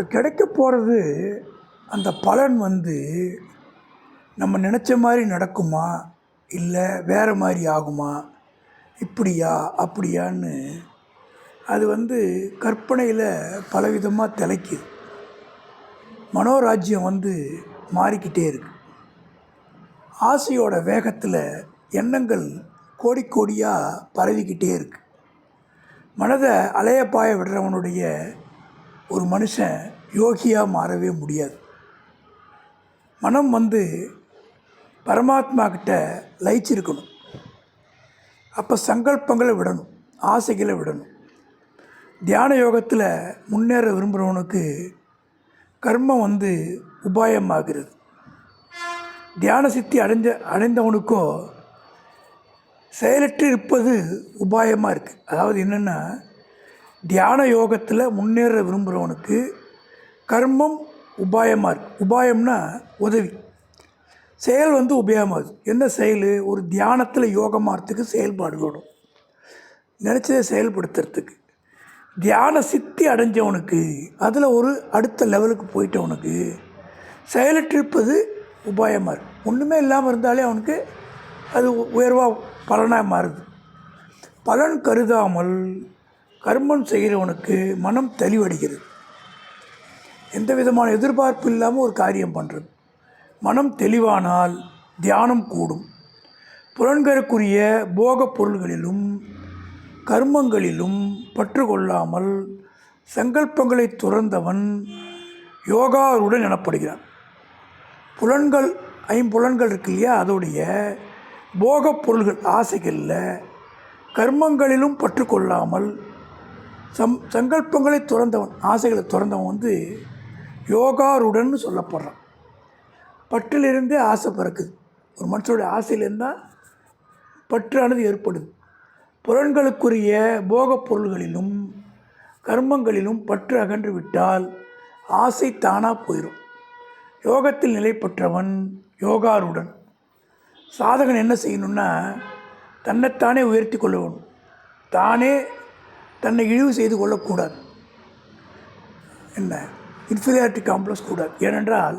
இப்போ கிடைக்க போகிறது அந்த பலன் நம்ம நினச்ச மாதிரி நடக்குமா, இல்லை வேறு மாதிரி ஆகுமா, இப்படியா அப்படியான்னு அது கற்பனையில் பலவிதமாக திளைக்குது. மனோராஜ்யம் மாறிக்கிட்டே இருக்கு. ஆசையோட வேகத்தில் எண்ணங்கள் கோடி கோடியாக பரவிக்கிட்டே இருக்கு. மனதை அலையப்பாய விடுறவனுடைய ஒரு மனுஷன் யோகியாக மாறவே முடியாது. மனம் பரமாத்மா கிட்ட லயிச்சிருக்கணும். அப்போ சங்கல்பங்களை விடணும், ஆசைகளை விடணும். தியான யோகத்தில் முன்னேற விரும்புகிறவனுக்கு கர்மம் உபாயமாகிறது. தியான சித்தி அடைந்தவனுக்கோ செயலற்று இருப்பது உபாயமாக இருக்குது. அதாவது என்னென்னா, தியான யோகத்தில் முன்னேற விரும்புகிறவனுக்கு கர்மம் உபாயமாக இருக்குது. உபாயம்னா உதவி, செயல் உபயோகமாகுது. என்ன செயல்? ஒரு தியானத்தில் யோகமாகறதுக்கு செயல்பாடு வேணும், நினச்சதை செயல்படுத்துறதுக்கு. தியான சித்தி அடைஞ்சவனுக்கு, அதில் ஒரு அடுத்த லெவலுக்கு போயிட்டவனுக்கு செயலற்றிருப்பது உபாயமாக இருக்குது. ஒன்றுமே இல்லாமல் இருந்தாலே அவனுக்கு அது உயர்வாக பலனாக மாறுது. பலன் கருதாமல் கர்மம் செய்கிறவனுக்கு மனம் தெளிவடைகிறது. எந்த விதமான எதிர்பார்ப்பு இல்லாமல் ஒரு காரியம் பண்ணுறது. மனம் தெளிவானால் தியானம் கூடும். புலன்களுக்குரிய போகப் பொருள்களிலும் கர்மங்களிலும் பற்று கொள்ளாமல் சங்கல்பங்களை துறந்தவன் யோகாருடன் எனப்படுகிறான். ஐம்புலன்கள் இருக்கு இல்லையா, அதோடைய போகப் பொருள்கள் ஆசைகளில் கர்மங்களிலும் பற்று கொள்ளாமல் சங்கல்பங்களை துறந்தவன், ஆசைகளை துறந்தவன் யோகாருடன் சொல்லப்படுறான். பற்றிலிருந்தே ஆசை பிறக்குது. ஒரு மனுஷனுடைய ஆசையிலிருந்தால் பற்றானது ஏற்படுது. புலன்களுக்குரிய போகப் பொருள்களிலும் கர்மங்களிலும் பற்று அகன்று விட்டால் ஆசை தானாக போயிடும். யோகத்தில் நிலை பெற்றவன் யோகாருடன். சாதகன் என்ன செய்யணும்னா, தன்னைத்தானே உயர்த்தி கொள்ள வேணும். தானே தன்னை இழிவு செய்து கொள்ளக்கூடாது. என்ன இன்ஃபீரியாரிட்டி காம்ப்ளெக்ஸ் கூடாது. ஏனென்றால்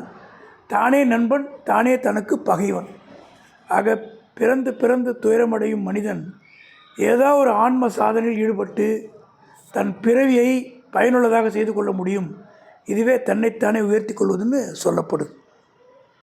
தானே நண்பன், தானே தனக்கு பகைவன். ஆக பிறந்து துயரமடையும் மனிதன் ஏதாவது ஒரு ஆன்ம சாதனையில் ஈடுபட்டு தன் பிறவியை பயனுள்ளதாக செய்து கொள்ள முடியும். இதுவே தன்னைத்தானே உயர்த்தி கொள்வதுன்னு சொல்லப்படுது.